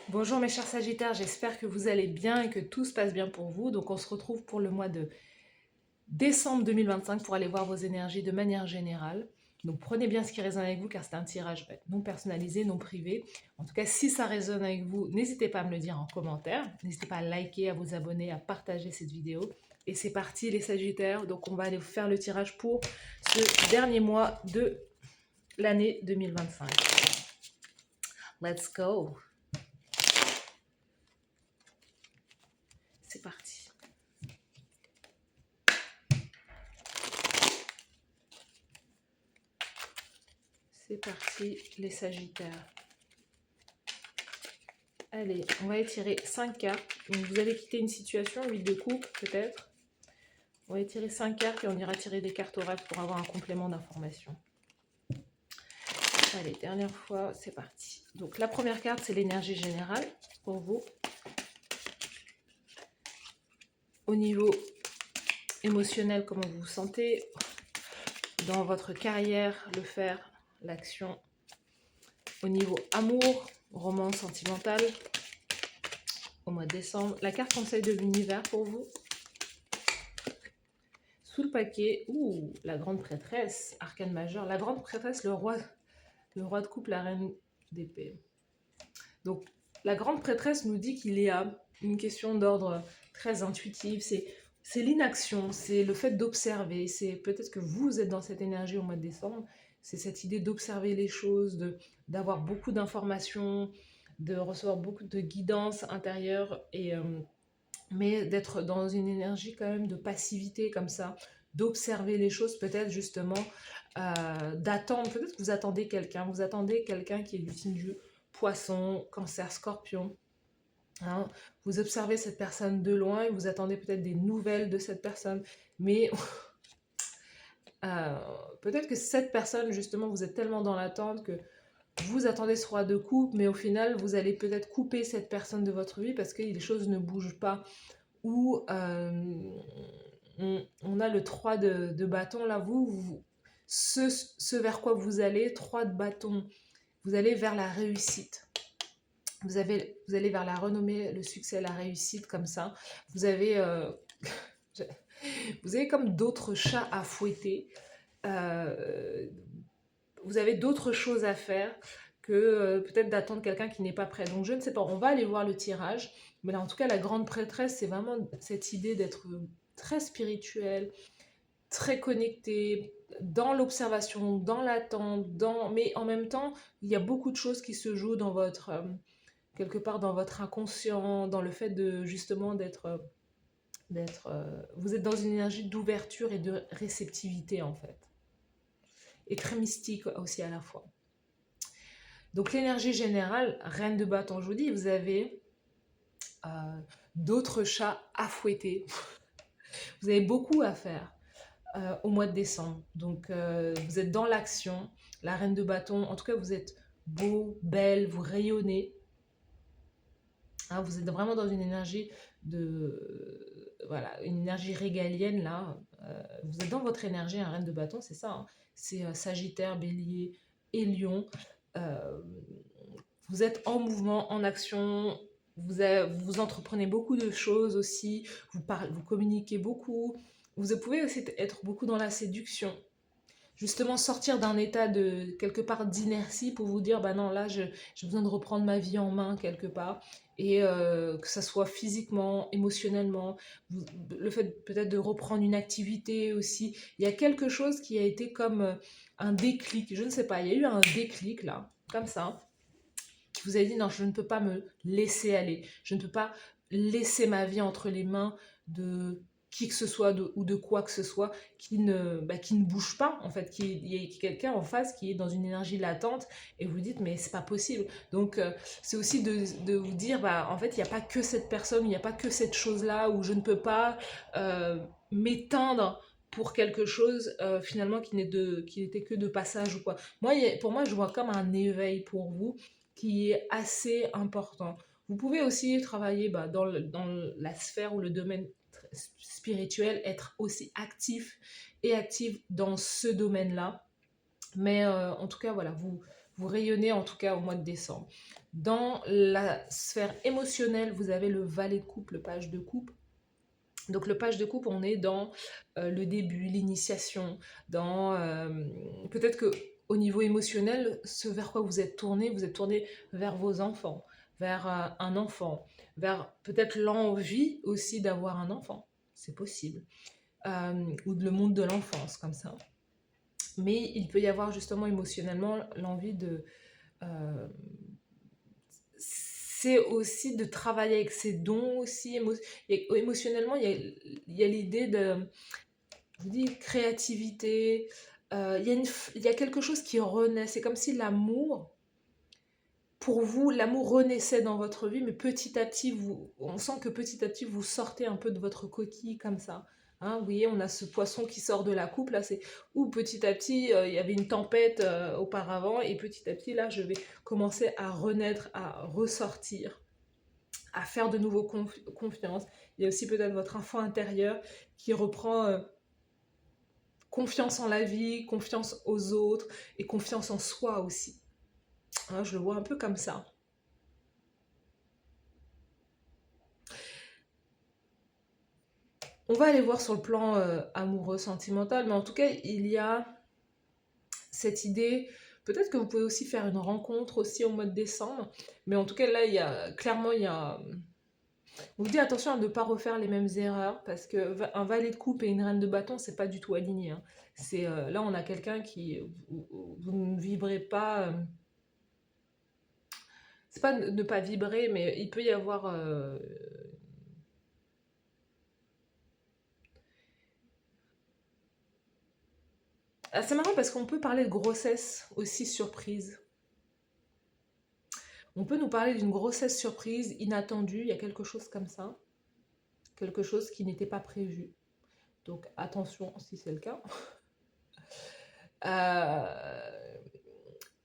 Bonjour mes chers Sagittaires, j'espère que vous allez bien et que tout se passe bien pour vous. Donc on se retrouve pour le mois de décembre 2025 pour aller voir vos énergies de manière générale. Donc prenez bien ce qui résonne avec vous car c'est un tirage non personnalisé, non privé. En tout cas, si ça résonne avec vous, n'hésitez pas à me le dire en commentaire. N'hésitez pas à liker, à vous abonner, à partager cette vidéo. Et c'est parti les Sagittaires. Donc on va aller faire le tirage pour ce dernier mois de l'année 2025. Let's go! C'est parti. C'est parti, les Sagittaires. Allez, on va étirer 5 cartes. Donc vous allez quitter une situation, 8 de coupe peut-être. On va étirer 5 cartes et on ira tirer des cartes oracles pour avoir un complément d'information. Allez, dernière fois, c'est parti. Donc la première carte, c'est l'énergie générale pour vous. Au niveau émotionnel, comment vous vous sentez dans votre carrière, le faire, l'action. Au niveau amour, roman sentimental, au mois de décembre. La carte conseil de l'univers pour vous. Sous le paquet, la grande prêtresse, arcane majeur. La grande prêtresse, le roi de coupe, la reine d'épée. Donc, la grande prêtresse nous dit qu'il y a une question d'ordre très intuitif. C'est l'inaction, c'est le fait d'observer. C'est peut-être que vous êtes dans cette énergie au mois de décembre. C'est cette idée d'observer les choses, d'avoir beaucoup d'informations, de recevoir beaucoup de guidance intérieure mais d'être dans une énergie quand même de passivité comme ça, d'observer les choses peut-être justement, d'attendre, peut-être que vous attendez quelqu'un qui est du signe du poisson, cancer, scorpion, hein. Vous observez cette personne de loin et vous attendez peut-être des nouvelles de cette personne, mais peut-être que cette personne justement, vous êtes tellement dans l'attente que vous attendez ce roi de coupe, mais au final, vous allez peut-être couper cette personne de votre vie parce que les choses ne bougent pas où on a le 3 de bâton, là, ce vers quoi vous allez, 3 de bâton, vous allez vers la réussite. Vous allez vers la renommée, le succès, la réussite, comme ça. Vous avez, vous avez comme d'autres chats à fouetter. Vous avez d'autres choses à faire que peut-être d'attendre quelqu'un qui n'est pas prêt. Donc je ne sais pas, on va aller voir le tirage. Mais là, en tout cas, la grande prêtresse, c'est vraiment cette idée d'être très spirituelle, très connectée, dans l'observation, dans l'attente, mais en même temps, il y a beaucoup de choses qui se jouent dans votre, quelque part dans votre inconscient, dans le fait de justement vous êtes dans une énergie d'ouverture et de réceptivité en fait. Et très mystique aussi à la fois. Donc l'énergie générale, reine de bâton, je vous dis, vous avez d'autres chats à fouetter. Vous avez beaucoup à faire au mois de décembre. Donc vous êtes dans l'action, la reine de bâton, en tout cas vous êtes beau, belle, vous rayonnez. Hein, vous êtes vraiment dans une énergie voilà, une énergie régalienne là. Vous êtes dans votre énergie, un reine de bâton, c'est ça. Hein. C'est Sagittaire, Bélier et Lion. Euh, vous êtes en mouvement, en action, vous entreprenez beaucoup de choses aussi, vous communiquez beaucoup, vous pouvez aussi être beaucoup dans la séduction. Justement, sortir d'un état de quelque part d'inertie pour vous dire, bah non, là, j'ai besoin de reprendre ma vie en main quelque part. Et que ça soit physiquement, émotionnellement, le fait peut-être de reprendre une activité aussi. Il y a quelque chose qui a été comme un déclic, je ne sais pas, il y a eu un déclic là, comme ça qui vous a dit non, je ne peux pas me laisser aller, je ne peux pas laisser ma vie entre les mains de qui que ce soit ou de quoi que ce soit qui ne bouge pas en fait, il y a quelqu'un en face qui est dans une énergie latente et vous dites mais c'est pas possible. Donc c'est aussi de vous dire bah en fait il n'y a pas que cette personne, il n'y a pas que cette chose là où je ne peux pas m'éteindre pour quelque chose finalement qui n'était que de passage ou quoi. Pour moi je vois comme un éveil pour vous qui est assez important. Vous pouvez aussi travailler dans la sphère ou le domaine spirituel, être aussi actif et active dans ce domaine-là. Mais en tout cas, voilà, vous rayonnez en tout cas au mois de décembre. Dans la sphère émotionnelle, vous avez le valet de coupe, le page de coupe. Donc le page de coupe, on est dans le début, l'initiation, dans peut-être que au niveau émotionnel, ce vers quoi vous êtes tourné vers vos enfants, vers un enfant, vers peut-être l'envie aussi d'avoir un enfant, c'est possible, ou le monde de l'enfance comme ça. Mais il peut y avoir justement émotionnellement l'envie de c'est aussi de travailler avec ses dons aussi. Émotionnellement, il y a l'idée de, je vous dis, créativité. Il y a quelque chose qui renaît. C'est comme si l'amour, pour vous, l'amour renaissait dans votre vie, mais petit à petit, on sent que petit à petit, vous sortez un peu de votre coquille comme ça. Hein, vous voyez, on a ce poisson qui sort de la coupe, là, c'est où petit à petit, il y avait une tempête auparavant, et petit à petit, là, je vais commencer à renaître, à ressortir, à faire de nouveau confiance. Il y a aussi peut-être votre enfant intérieur qui reprend confiance en la vie, confiance aux autres, et confiance en soi aussi. Hein, je le vois un peu comme ça. On va aller voir sur le plan amoureux, sentimental, mais en tout cas, il y a cette idée. Peut-être que vous pouvez aussi faire une rencontre aussi au mois de décembre, mais en tout cas, là, il y a clairement, il y a. On vous dit attention à ne pas refaire les mêmes erreurs, parce que un valet de coupe et une reine de bâton, c'est pas du tout aligné. Hein. C'est là, on a quelqu'un qui vous ne vibrez pas. C'est pas ne pas vibrer, mais il peut y avoir c'est marrant parce qu'on peut parler de grossesse aussi surprise. On peut nous parler d'une grossesse surprise, inattendue, il y a quelque chose comme ça. Quelque chose qui n'était pas prévu. Donc attention si c'est le cas.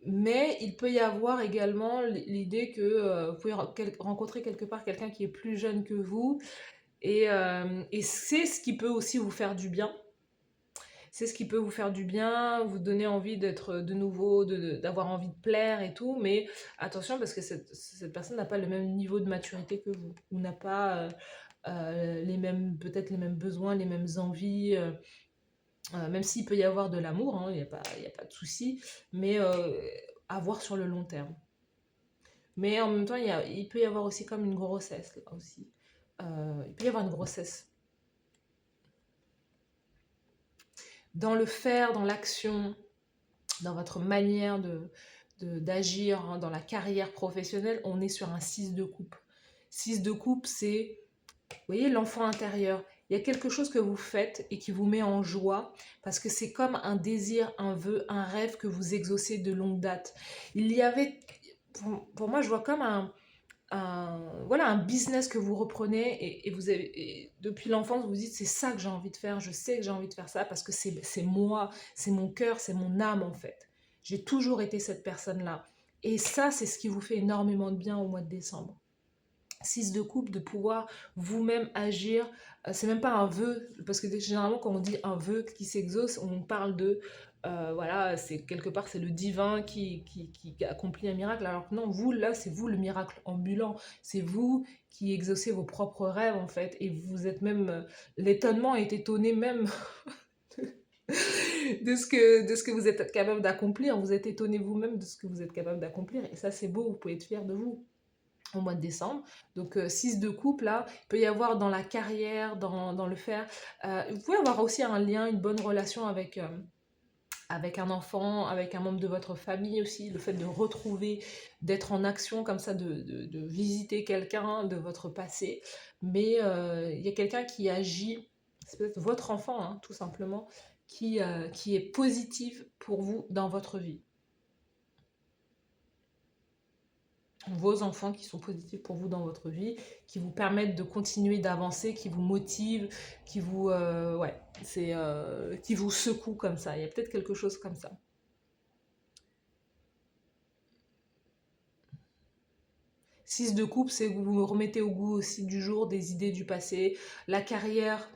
Mais il peut y avoir également l'idée que vous pouvez rencontrer quelque part quelqu'un qui est plus jeune que vous. Et c'est ce qui peut aussi vous faire du bien. C'est ce qui peut vous faire du bien, vous donner envie d'être de nouveau, d'avoir envie de plaire et tout, mais attention parce que cette personne n'a pas le même niveau de maturité que vous, ou n'a pas les mêmes, peut-être les mêmes besoins, les mêmes envies, même s'il peut y avoir de l'amour, hein, il y a pas de souci, mais à voir sur le long terme. Mais en même temps, il peut y avoir aussi comme une grossesse, là aussi. Il peut y avoir une grossesse dans le faire, dans l'action, dans votre manière d'agir, hein, dans la carrière professionnelle. On est sur un 6 de coupe. 6 de coupe, c'est, vous voyez, l'enfant intérieur. Il y a quelque chose que vous faites et qui vous met en joie parce que c'est comme un désir, un vœu, un rêve que vous exaucez de longue date. Il y avait, pour moi, je vois comme voilà, un business que vous reprenez et vous avez, et depuis l'enfance, vous vous dites c'est ça que j'ai envie de faire, je sais que j'ai envie de faire ça parce que c'est moi, c'est mon cœur, c'est mon âme en fait. J'ai toujours été cette personne-là. Et ça, c'est ce qui vous fait énormément de bien au mois de décembre. 6 de coupe, de pouvoir vous-même agir. C'est même pas un vœu, parce que généralement quand on dit un vœu qui s'exauce, on parle de, voilà, c'est quelque part c'est le divin qui accomplit un miracle. Alors que non, vous là, c'est vous le miracle ambulant. C'est vous qui exaucez vos propres rêves en fait, et vous êtes même, l'étonnement est étonné même de ce que vous êtes capable d'accomplir. Vous êtes étonné vous-même de ce que vous êtes capable d'accomplir, et ça c'est beau, vous pouvez être fier de vous au mois de décembre. Donc 6 de coupe, là, il peut y avoir dans la carrière, dans le faire. Vous pouvez avoir aussi un lien, une bonne relation avec un enfant, avec un membre de votre famille aussi, le fait de retrouver, d'être en action comme ça, de visiter quelqu'un de votre passé. Mais il y a quelqu'un qui agit, c'est peut-être votre enfant, hein, tout simplement, qui est positif pour vous dans votre vie. Vos enfants qui sont positifs pour vous dans votre vie, qui vous permettent de continuer d'avancer, qui vous motivent, qui vous, ouais, qui vous secouent comme ça. Il y a peut-être quelque chose comme ça. Six de coupe, c'est que vous vous remettez au goût aussi du jour, des idées du passé. La carrière,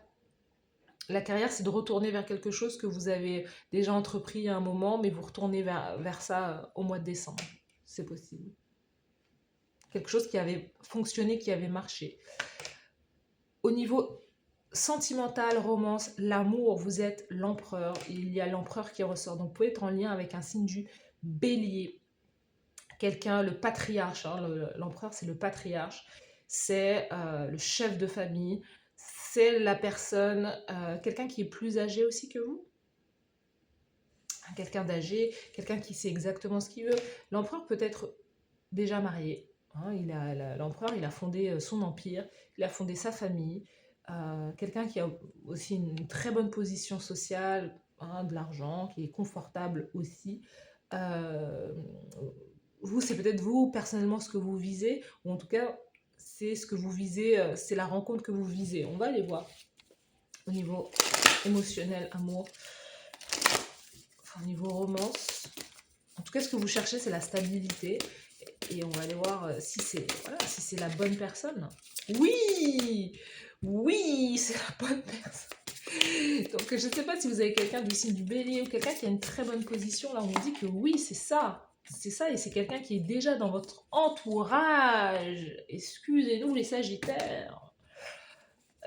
La carrière, c'est de retourner vers quelque chose que vous avez déjà entrepris à un moment, mais vous retournez vers ça au mois de décembre. C'est possible. Quelque chose qui avait fonctionné, qui avait marché. Au niveau sentimental, romance, l'amour, vous êtes l'empereur. Il y a l'empereur qui ressort. Donc, vous pouvez être en lien avec un signe du bélier. Quelqu'un, le patriarche. Hein, l'empereur, c'est le patriarche. C'est le chef de famille. C'est la personne, quelqu'un qui est plus âgé aussi que vous. Quelqu'un d'âgé, quelqu'un qui sait exactement ce qu'il veut. L'empereur peut être déjà marié. Hein, l'empereur, il a fondé son empire, il a fondé sa famille. Quelqu'un qui a aussi une très bonne position sociale, hein, de l'argent, qui est confortable aussi. Vous, c'est peut-être vous, personnellement, ce que vous visez, ou en tout cas, c'est ce que vous visez, c'est la rencontre que vous visez. On va aller voir au niveau émotionnel, amour, enfin, au niveau romance. En tout cas, ce que vous cherchez, c'est la stabilité. Et on va aller voir si c'est si c'est la bonne personne. Oui, oui, c'est la bonne personne. Donc, je ne sais pas si vous avez quelqu'un du signe du bélier ou quelqu'un qui a une très bonne position. Là, on vous dit que oui, c'est ça. C'est ça, et c'est quelqu'un qui est déjà dans votre entourage. Excusez-nous, les sagittaires.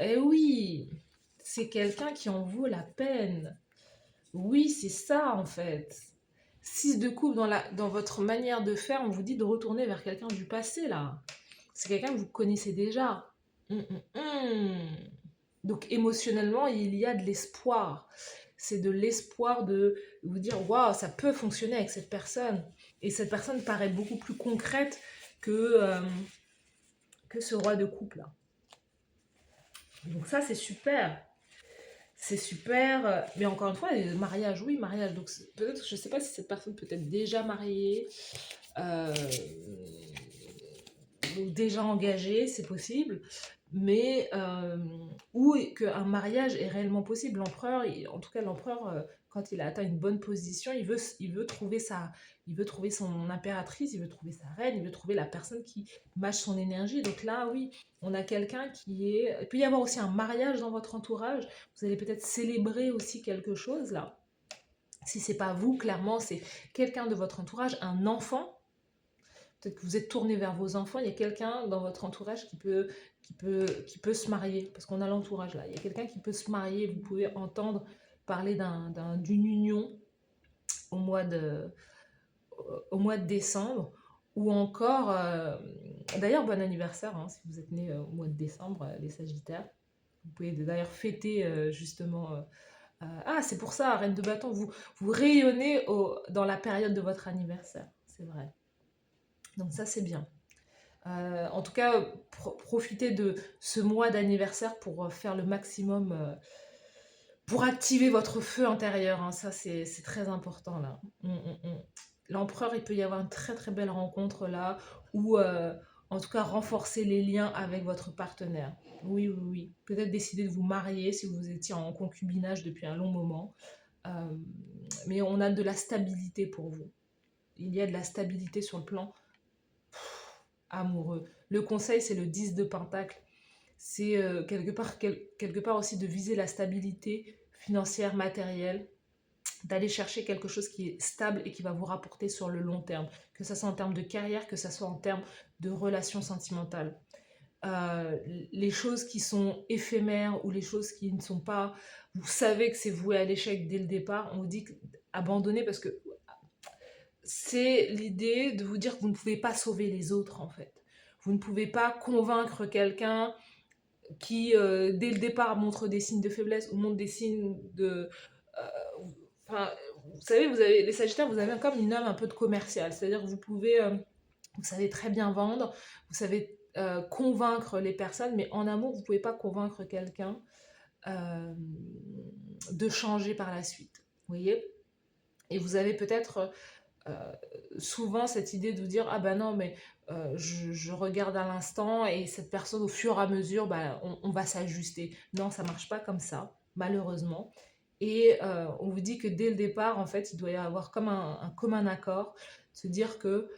Eh oui, c'est quelqu'un qui en vaut la peine. Oui, c'est ça, en fait. 6 de coupe dans votre manière de faire, on vous dit de retourner vers quelqu'un du passé, là. C'est quelqu'un que vous connaissez déjà. Hum. Donc émotionnellement, il y a de l'espoir. C'est de l'espoir de vous dire, waouh, ça peut fonctionner avec cette personne. Et cette personne paraît beaucoup plus concrète que ce roi de coupe, là. Donc ça, c'est super. C'est super. Mais encore une fois, mariage, oui, mariage. Donc peut-être, je ne sais pas si cette personne peut être déjà mariée. Euh, déjà engagé, c'est possible, mais ou qu'un mariage est réellement possible. L'empereur, en tout cas l'empereur, quand il a atteint une bonne position, il veut trouver son impératrice, il veut trouver sa reine, il veut trouver la personne qui matche son énergie. Donc là, oui, on a quelqu'un qui est... Il peut y avoir aussi un mariage dans votre entourage. Vous allez peut-être célébrer aussi quelque chose là. Si c'est pas vous, clairement, c'est quelqu'un de votre entourage, un enfant. Peut-être que vous êtes tourné vers vos enfants, il y a quelqu'un dans votre entourage qui peut se marier, parce qu'on a l'entourage là. Il y a quelqu'un qui peut se marier, vous pouvez entendre parler d'une union au mois de, au mois de décembre, ou encore, d'ailleurs bon anniversaire, hein, si vous êtes né au mois de décembre, les Sagittaires. Vous pouvez d'ailleurs fêter justement... ah, c'est pour ça, Reine de Bâton, vous rayonnez dans la période de votre anniversaire, c'est vrai. Donc ça, c'est bien. En tout cas, profitez de ce mois d'anniversaire pour faire le maximum, pour activer votre feu intérieur. Hein. Ça, c'est très important là. L'empereur, il peut y avoir une très très belle rencontre là, ou en tout cas renforcer les liens avec votre partenaire. Oui, oui, oui. Peut-être décider de vous marier si vous étiez en concubinage depuis un long moment. Mais on a de la stabilité pour vous. Il y a de la stabilité sur le plan amoureux. Le conseil, c'est le 10 de Pentacle. C'est quelque part aussi de viser la stabilité financière, matérielle, d'aller chercher quelque chose qui est stable et qui va vous rapporter sur le long terme, que ce soit en termes de carrière, que ce soit en termes de relations sentimentales. Les choses qui sont éphémères ou les choses qui ne sont pas, vous savez que c'est voué à l'échec dès le départ, on vous dit abandonnez, parce que c'est l'idée de vous dire que vous ne pouvez pas sauver les autres en fait. Vous ne pouvez pas convaincre quelqu'un qui, dès le départ, montre des signes de faiblesse ou montre des signes de... Enfin, vous savez, les Sagittaires, vous avez comme une âme un peu de commercial. C'est-à-dire que vous savez très bien vendre, vous savez convaincre les personnes, mais en amour, vous ne pouvez pas convaincre quelqu'un de changer par la suite. Vous voyez? Et vous avez peut-être souvent cette idée de vous dire ah ben non mais je regarde à l'instant et cette personne au fur et à mesure on va s'ajuster. Non, ça marche pas comme ça malheureusement, et on vous dit que dès le départ en fait il doit y avoir comme un commun accord, se dire que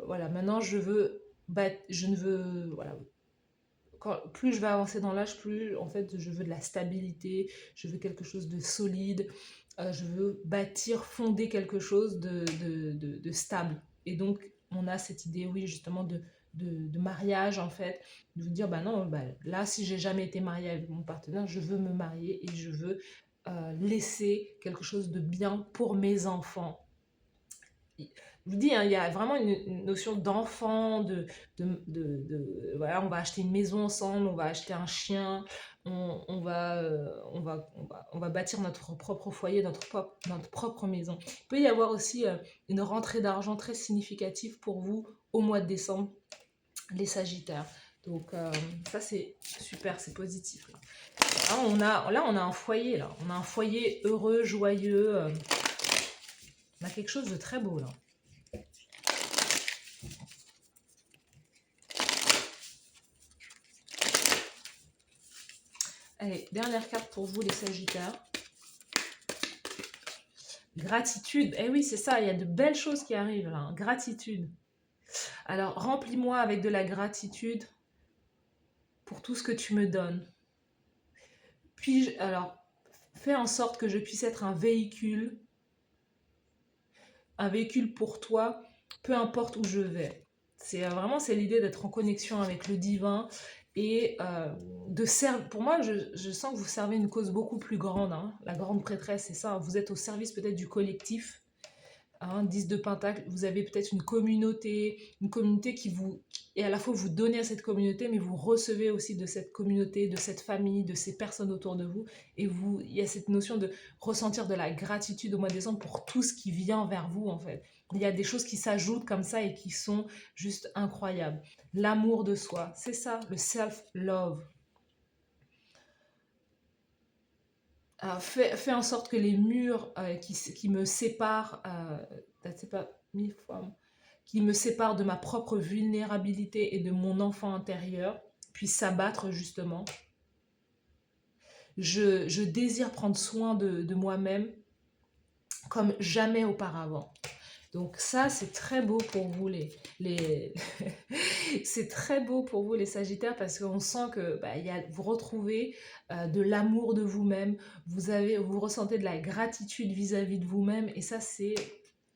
voilà, maintenant je ne veux voilà, plus je vais avancer dans l'âge, plus en fait je veux de la stabilité, je veux quelque chose de solide, je veux bâtir, fonder quelque chose de stable. Et donc on a cette idée, oui, justement de mariage en fait, de vous dire, bah non, bah, là si j'ai jamais été mariée avec mon partenaire, je veux me marier et je veux laisser quelque chose de bien pour mes enfants. Je vous dis, hein, il y a vraiment une notion d'enfant, voilà, on va acheter une maison ensemble, on va acheter un chien, on va bâtir notre propre foyer, notre propre maison. Il peut y avoir aussi une rentrée d'argent très significative pour vous au mois de décembre, les Sagittaires. Donc ça c'est super, c'est positif. Là, on a un foyer, là. On a un foyer heureux, joyeux. On a quelque chose de très beau là. Allez, dernière carte pour vous les Sagittaires. Gratitude. Eh oui, c'est ça, il y a de belles choses qui arrivent là. Hein. Gratitude. Alors, remplis-moi avec de la gratitude pour tout ce que tu me donnes. Alors, fais en sorte que je puisse être un véhicule pour toi, peu importe où je vais. C'est c'est l'idée d'être en connexion avec le divin et de servir. Pour moi, je sens que vous servez une cause beaucoup plus grande. Hein. La grande prêtresse, c'est ça. Vous êtes au service peut-être du collectif. Hein, 10 de Pentacle, vous avez peut-être une communauté et à la fois vous donnez à cette communauté, mais vous recevez aussi de cette communauté, de cette famille, de ces personnes autour de vous. Et il y a cette notion de ressentir de la gratitude au mois de décembre pour tout ce qui vient vers vous, en fait. Il y a des choses qui s'ajoutent comme ça et qui sont juste incroyables. L'amour de soi, c'est ça, le self-love. Alors, fais en sorte que les murs qui me séparent, qui me séparent de ma propre vulnérabilité et de mon enfant intérieur puissent s'abattre justement. Je désire prendre soin de moi-même comme jamais auparavant. Donc ça, c'est très beau pour vous c'est très beau pour vous les Sagittaires parce qu'on sent que vous retrouvez de l'amour de vous-même, vous ressentez de la gratitude vis-à-vis de vous-même et ça c'est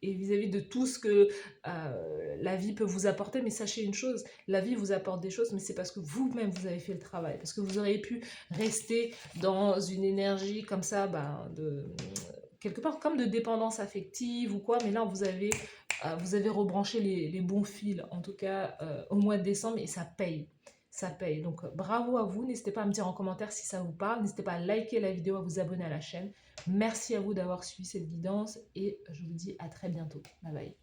vis-à-vis de tout ce que la vie peut vous apporter. Mais sachez une chose, la vie vous apporte des choses, mais c'est parce que vous-même vous avez fait le travail, parce que vous auriez pu rester dans une énergie comme ça, quelque part comme de dépendance affective ou quoi, mais là vous avez rebranché les bons fils, en tout cas au mois de décembre, et ça paye. Ça paye. Donc bravo à vous, n'hésitez pas à me dire en commentaire si ça vous parle, n'hésitez pas à liker la vidéo, à vous abonner à la chaîne. Merci à vous d'avoir suivi cette guidance et je vous dis à très bientôt. Bye bye.